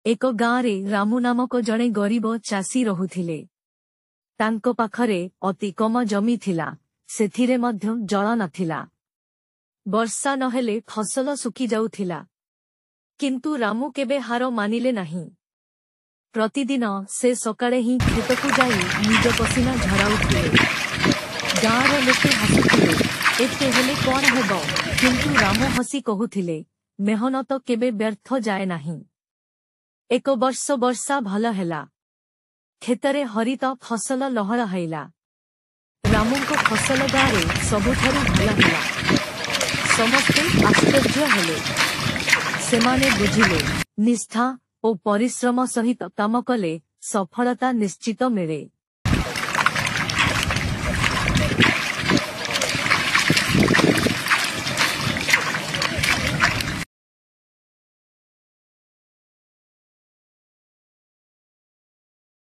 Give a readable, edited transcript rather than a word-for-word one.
एक गाँरे रामू नामक जड़े गरीब चाषी रहुथिले। तांको पाखरे अति कम जमी थिला, सेथिरे मध्य जल नथिला। वर्षा नहेले फसल सुखी जाउथिला। किंतु रामू केबे हार मानिले नहीं। प्रतिदिन से सकाळे ही खेतकु जाई निज पसीना झराउथिले। गाँर लोके हसुथिले, एते हेले कौन हेबो, किंतु रामू हसी कहुथिले, मेहनत केबे व्यर्थ जाए नहीं। एक वर्ष वर्षा भल हेला। खेतरे हरित फसल लहर हैला। रामूको फसल गाँरे सबुठारु भल हेला। समस्ते आश्चर्य हेले। सेमाने बुझिले, निष्ठा और परिश्रम सहित काम कले सफलता निश्चित मिले।